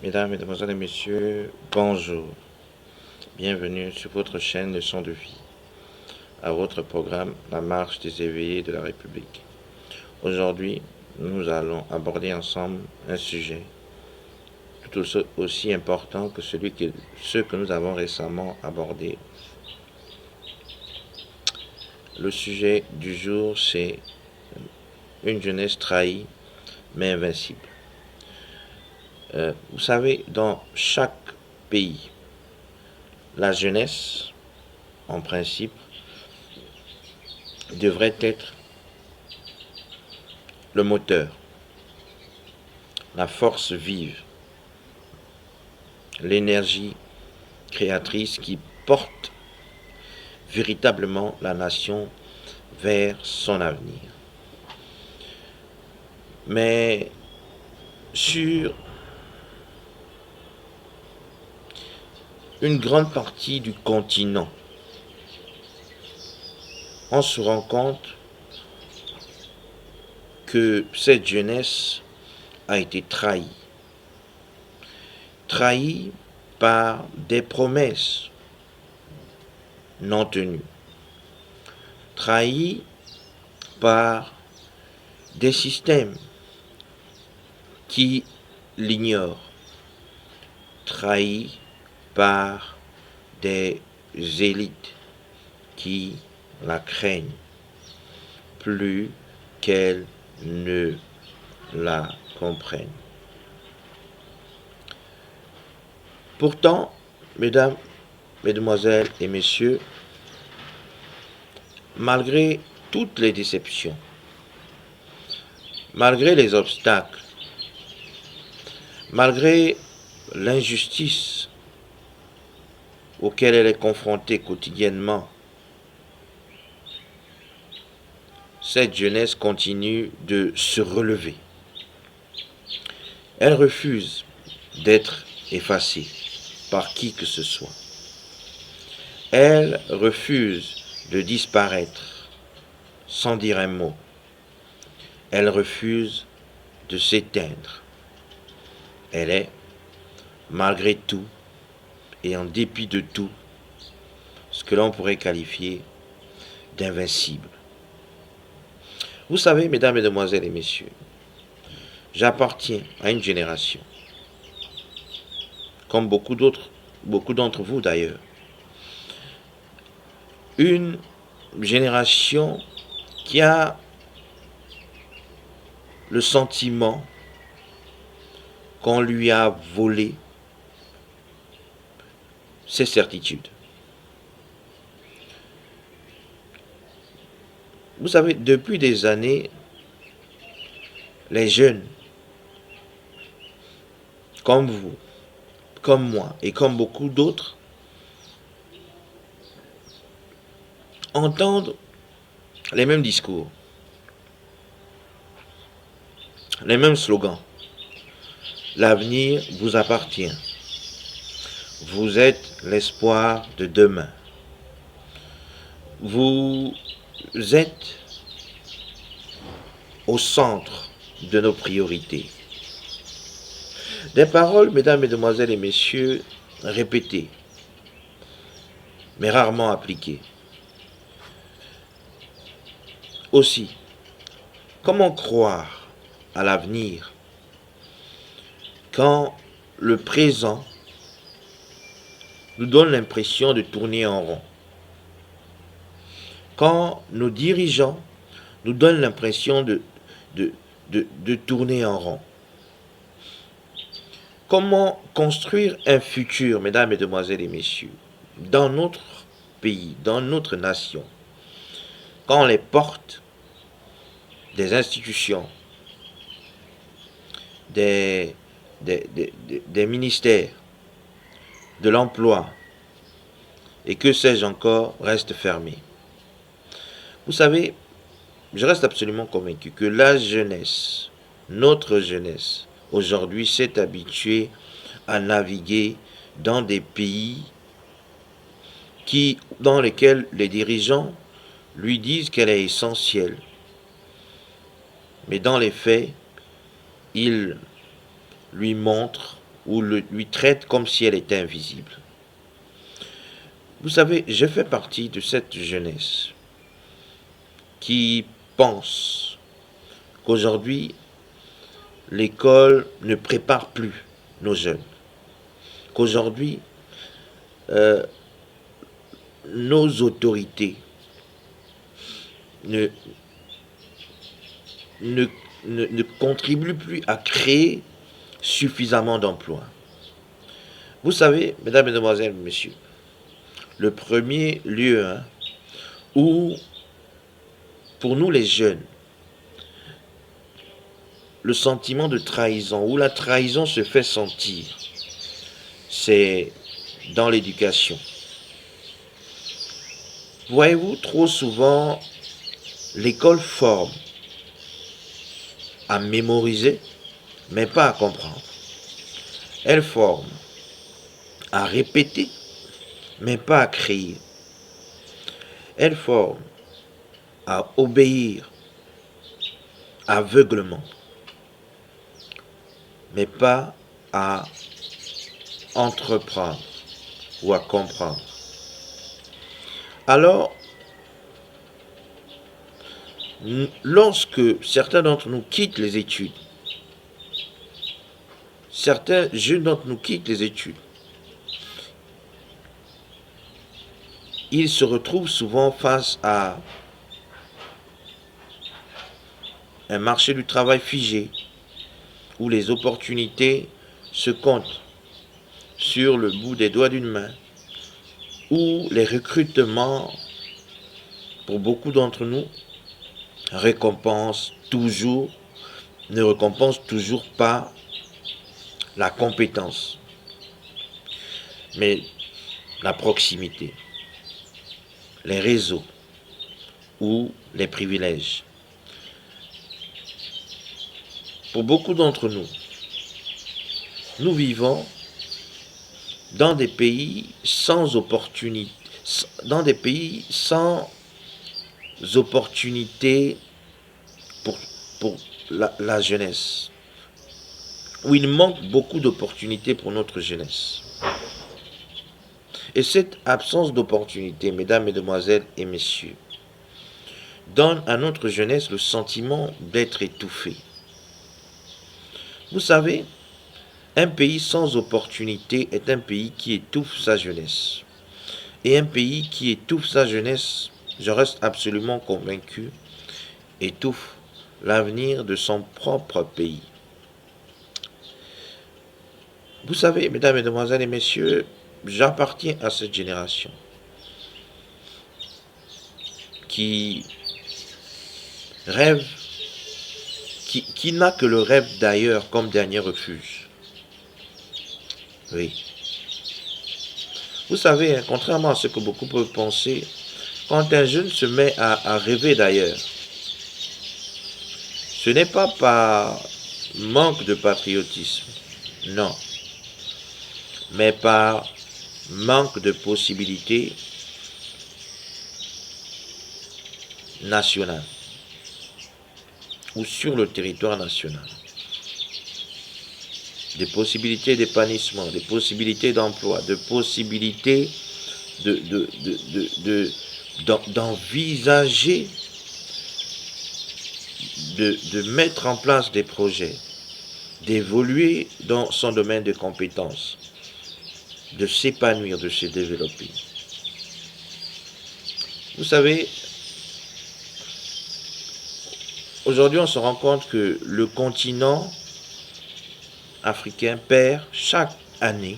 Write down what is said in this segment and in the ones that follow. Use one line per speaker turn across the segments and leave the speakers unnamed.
Mesdames, Mesdemoiselles et Messieurs, bonjour. Bienvenue sur votre chaîne Leçon de vie, à votre programme La Marche des éveillés de la République. Aujourd'hui, nous allons aborder ensemble un sujet tout aussi important que ceux que nous avons récemment abordés. Le sujet du jour, c'est une jeunesse trahie mais invincible. Vous savez, dans chaque pays, la jeunesse, en principe, devrait être le moteur, la force vive, l'énergie créatrice qui porte véritablement la nation vers son avenir. Mais sur une grande partie du continent, on se rend compte que cette jeunesse a été trahie. Trahie par des promesses non tenues. Trahie par des systèmes qui l'ignorent. Trahie par des élites qui la craignent plus qu'elles ne la comprennent. Pourtant, mesdames, mesdemoiselles et messieurs, malgré toutes les déceptions, malgré les obstacles, malgré l'injustice auquel elle est confrontée quotidiennement, cette jeunesse continue de se relever. Elle refuse d'être effacée par qui que ce soit. Elle refuse de disparaître sans dire un mot. Elle refuse de s'éteindre. Elle est, malgré tout et en dépit de tout, ce que l'on pourrait qualifier d'invincible. Vous savez, mesdames, mesdemoiselles et messieurs, j'appartiens à une génération, comme beaucoup d'entre vous d'ailleurs, une génération qui a le sentiment qu'on lui a volé ses certitudes. Vous savez, depuis des années, les jeunes, comme vous, comme moi et comme beaucoup d'autres, entendent les mêmes discours, les mêmes slogans. L'avenir vous appartient. Vous êtes l'espoir de demain. Vous êtes au centre de nos priorités. Des paroles, mesdames, mesdemoiselles et messieurs, répétées, mais rarement appliquées. Aussi, comment croire à l'avenir quand le présent nous donne l'impression de tourner en rond? Quand nos dirigeants nous donnent l'impression de tourner en rond? Comment construire un futur, mesdames, mesdemoiselles et messieurs, dans notre pays, dans notre nation, quand les portes des institutions, des ministères, de l'emploi, et que sais-je encore, restent fermées? Vous savez, je reste absolument convaincu que la jeunesse, notre jeunesse, aujourd'hui s'est habituée à naviguer dans des pays dans lesquels les dirigeants lui disent qu'elle est essentielle. Mais dans les faits, ils lui montrent ou lui traite comme si elle était invisible. Vous savez, je fais partie de cette jeunesse qui pense qu'aujourd'hui, l'école ne prépare plus nos jeunes. Qu'aujourd'hui, euh, nos autorités ne, ne, ne contribuent plus à créer suffisamment d'emplois. Vous savez, mesdames, mesdemoiselles, messieurs, le premier lieu où, pour nous les jeunes, le sentiment de trahison, où la trahison se fait sentir, c'est dans l'éducation. Voyez-vous, trop souvent, l'école forme à mémoriser, mais pas à comprendre. Elle forme à répéter, mais pas à créer. Elle forme à obéir aveuglement, mais pas à entreprendre ou à comprendre. Alors, lorsque certains d'entre nous quittent les études, certains jeunes d'entre nous quittent les études, ils se retrouvent souvent face à un marché du travail figé, où les opportunités se comptent sur le bout des doigts d'une main, où les recrutements, pour beaucoup d'entre nous, ne récompensent toujours pas la compétence, mais la proximité, les réseaux ou les privilèges. Pour beaucoup d'entre nous, nous vivons dans des pays sans opportunités, pour la jeunesse, où il manque beaucoup d'opportunités pour notre jeunesse. Et cette absence d'opportunités, mesdames, mesdemoiselles et messieurs, donne à notre jeunesse le sentiment d'être étouffée. Vous savez, un pays sans opportunité est un pays qui étouffe sa jeunesse. Et un pays qui étouffe sa jeunesse, je reste absolument convaincu, étouffe l'avenir de son propre pays. Vous savez, mesdames, mesdemoiselles et messieurs, j'appartiens à cette génération qui rêve, qui n'a que le rêve d'ailleurs comme dernier refuge. Oui. Vous savez, contrairement à ce que beaucoup peuvent penser, quand un jeune se met à rêver d'ailleurs, ce n'est pas par manque de patriotisme, non, mais par manque de possibilités nationales ou sur le territoire national. Des possibilités d'épanouissement, des possibilités d'emploi, des possibilités d'envisager, de mettre en place des projets, d'évoluer dans son domaine de compétences, de s'épanouir, de se développer. Vous savez, aujourd'hui on se rend compte que le continent africain perd chaque année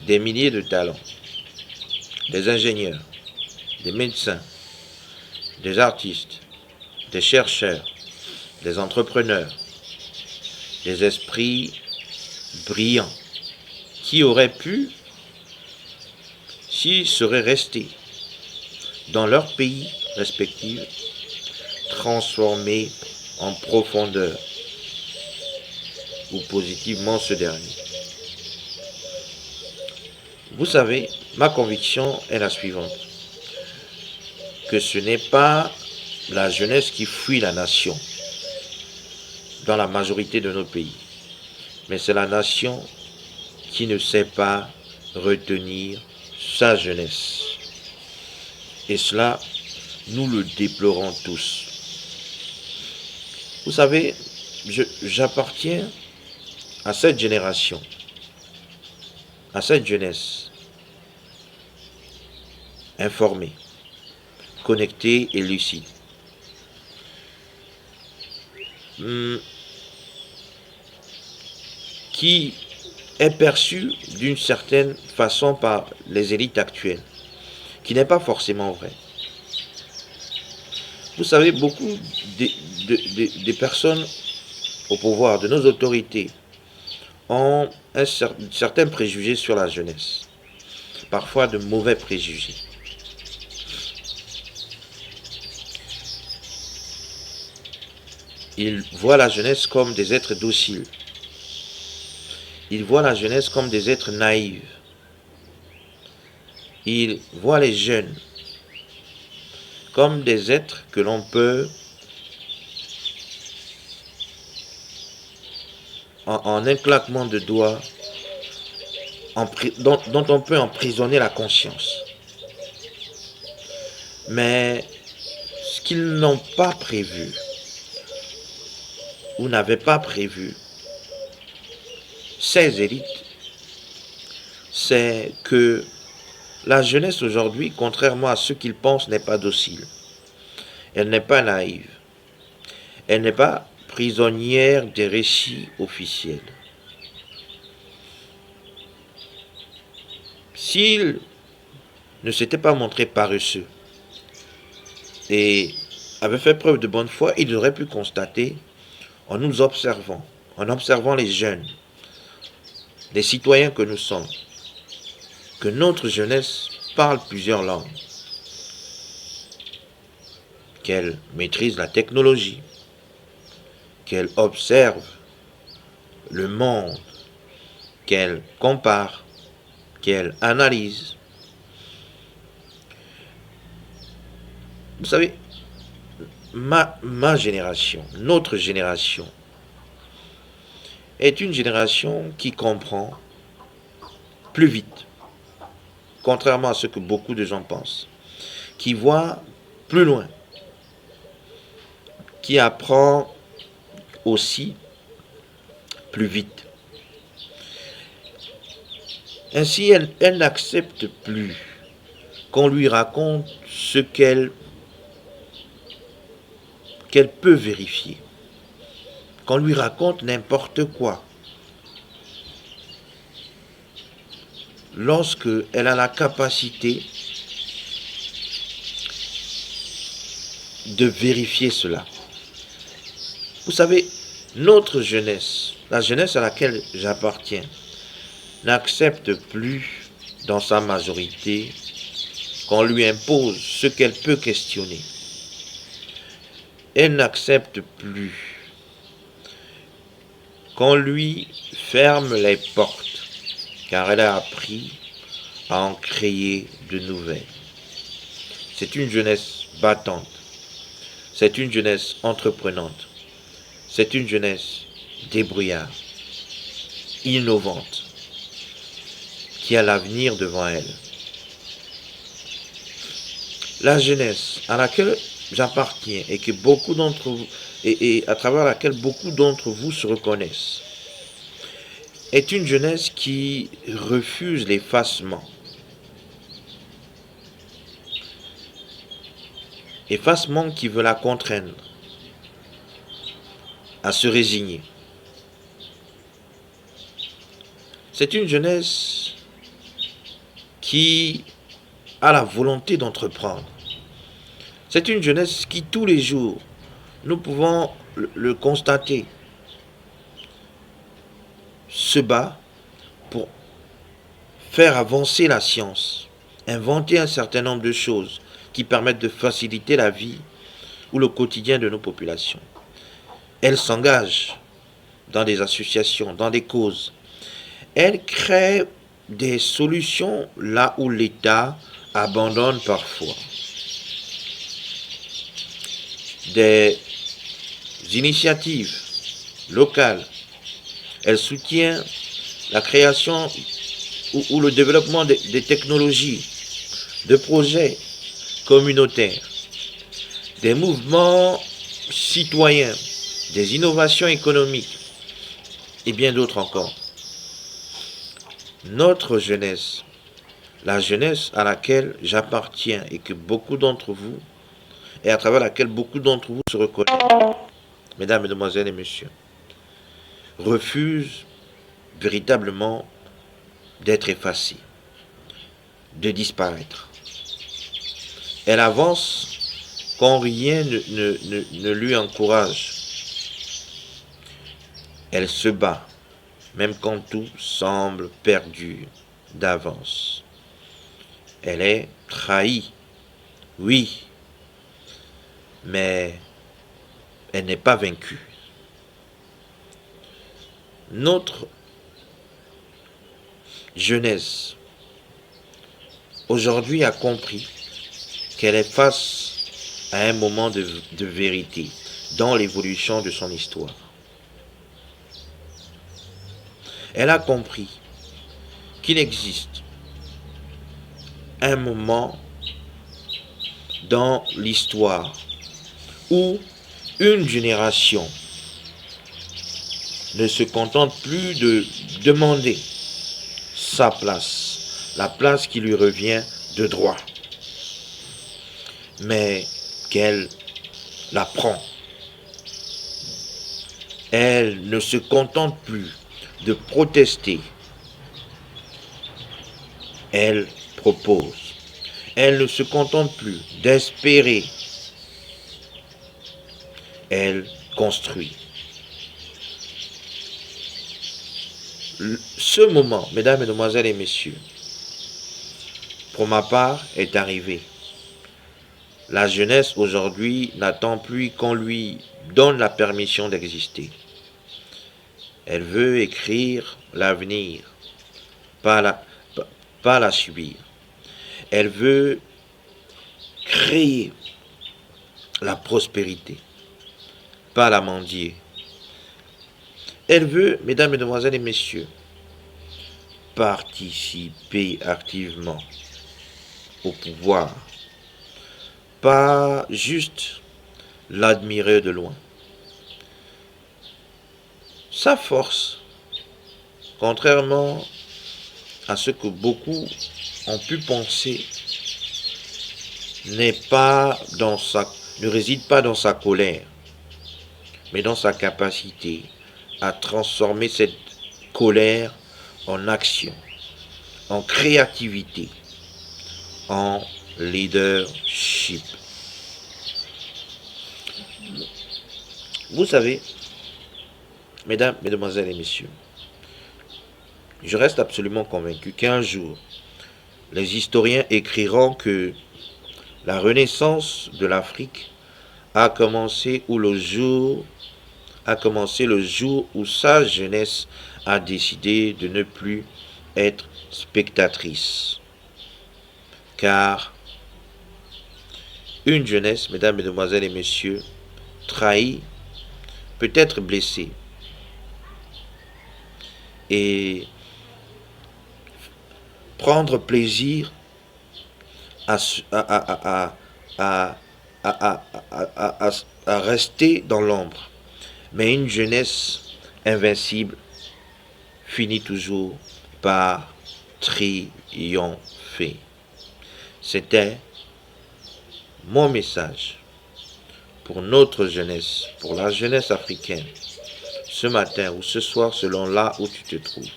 des milliers de talents, des ingénieurs, des médecins, des artistes, des chercheurs, des entrepreneurs, des esprits brillants qui auraient pu, s'ils seraient restés dans leur pays respectif, transformer en profondeur ou positivement ce dernier. Vous savez, ma conviction est la suivante, que ce n'est pas la jeunesse qui fuit la nation dans la majorité de nos pays, mais c'est la nation qui ne sait pas retenir sa jeunesse. Et cela, nous le déplorons tous. Vous savez, j'appartiens à cette génération, à cette jeunesse, informée, connectée et lucide. Qui est perçue d'une certaine façon par les élites actuelles, qui n'est pas forcément vrai. Vous savez, beaucoup des personnes au pouvoir, de nos autorités, ont certains préjugés sur la jeunesse, parfois de mauvais préjugés. Ils voient la jeunesse comme des êtres dociles. Ils voient la jeunesse comme des êtres naïfs. Ils voient les jeunes comme des êtres que l'on peut, en un claquement de doigts, dont on peut emprisonner la conscience. Mais ce qu'ils n'ont pas prévu, ou n'avaient pas prévu, ces élites, c'est que la jeunesse aujourd'hui, contrairement à ce qu'ils pensent, n'est pas docile. Elle n'est pas naïve. Elle n'est pas prisonnière des récits officiels. S'ils ne s'étaient pas montrés paresseux et avaient fait preuve de bonne foi, ils auraient pu constater, en nous observant, en observant les jeunes, les citoyens que nous sommes, que notre jeunesse parle plusieurs langues, qu'elle maîtrise la technologie, qu'elle observe le monde, qu'elle compare, qu'elle analyse. Vous savez, ma génération, notre génération, est une génération qui comprend plus vite, contrairement à ce que beaucoup de gens pensent, qui voit plus loin, qui apprend aussi plus vite. Ainsi, elle n'accepte plus qu'on lui raconte ce qu'elle peut vérifier, qu'on lui raconte n'importe quoi. Lorsque elle a la capacité de vérifier cela. Vous savez, notre jeunesse, la jeunesse à laquelle j'appartiens, n'accepte plus, dans sa majorité, qu'on lui impose ce qu'elle peut questionner. Elle n'accepte plus qu'on lui ferme les portes, car elle a appris à en créer de nouvelles. C'est une jeunesse battante, c'est une jeunesse entreprenante, c'est une jeunesse débrouillarde, innovante, qui a l'avenir devant elle. La jeunesse à laquelle j'appartiens et que beaucoup d'entre vous, et à travers laquelle beaucoup d'entre vous se reconnaissent, est une jeunesse qui refuse l'effacement. Effacement qui veut la contraindre à se résigner. C'est une jeunesse qui a la volonté d'entreprendre. C'est une jeunesse qui, tous les jours, nous pouvons le constater, se bat pour faire avancer la science, inventer un certain nombre de choses qui permettent de faciliter la vie ou le quotidien de nos populations. Elle s'engage dans des associations, dans des causes. Elle crée des solutions là où l'État abandonne parfois. Des initiatives locales. Elle soutient la création ou le développement des technologies, de projets communautaires, des mouvements citoyens, des innovations économiques et bien d'autres encore. Notre jeunesse, la jeunesse à laquelle j'appartiens et que beaucoup d'entre vous, et à travers laquelle beaucoup d'entre vous se reconnaissent, mesdames, mesdemoiselles et messieurs, refuse véritablement d'être effacée, de disparaître. Elle avance quand rien ne lui encourage. Elle se bat, même quand tout semble perdu d'avance. Elle est trahie, oui, mais elle n'est pas vaincue. Notre jeunesse, aujourd'hui, a compris qu'elle est face à un moment de vérité dans l'évolution de son histoire. Elle a compris qu'il existe un moment dans l'histoire où une génération ne se contente plus de demander sa place, la place qui lui revient de droit, mais qu'elle la prend. Elle ne se contente plus de protester. Elle propose. Elle ne se contente plus d'espérer. Elle construit. Ce moment, mesdames, mesdemoiselles et messieurs, pour ma part, est arrivé. La jeunesse aujourd'hui n'attend plus qu'on lui donne la permission d'exister. Elle veut écrire l'avenir, pas la subir. Elle veut créer la prospérité, pas la mendier. Elle veut, mesdames, mesdemoiselles et messieurs, participer activement au pouvoir, pas juste l'admirer de loin. Sa force, contrairement à ce que beaucoup ont pu penser, ne réside pas dans sa colère, mais dans sa capacité à transformer cette colère en action, en créativité, en leadership. Vous savez, mesdames, mesdemoiselles et messieurs, je reste absolument convaincu qu'un jour, les historiens écriront que la renaissance de l'Afrique a commencé le jour où sa jeunesse a décidé de ne plus être spectatrice. Car une jeunesse, mesdames, mesdemoiselles et messieurs, trahie, peut être blessée. Et prendre plaisir à rester dans l'ombre. Mais une jeunesse invincible finit toujours par triompher. C'était mon message pour notre jeunesse, pour la jeunesse africaine, ce matin ou ce soir selon là où tu te trouves.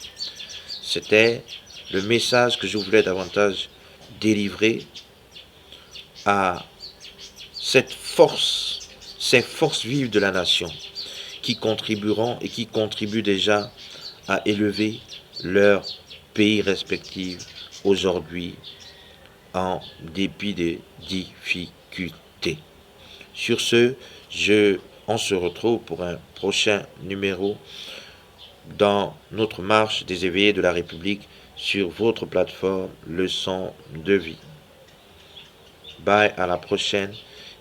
C'était le message que je voulais davantage délivrer à cette force, ces forces vives de la nation qui contribueront et qui contribuent déjà à élever leurs pays respectifs aujourd'hui en dépit des difficultés. Sur ce, on se retrouve pour un prochain numéro dans notre marche des éveillés de la République sur votre plateforme Leçon de vie. Bye, à la prochaine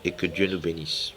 et que Dieu nous bénisse.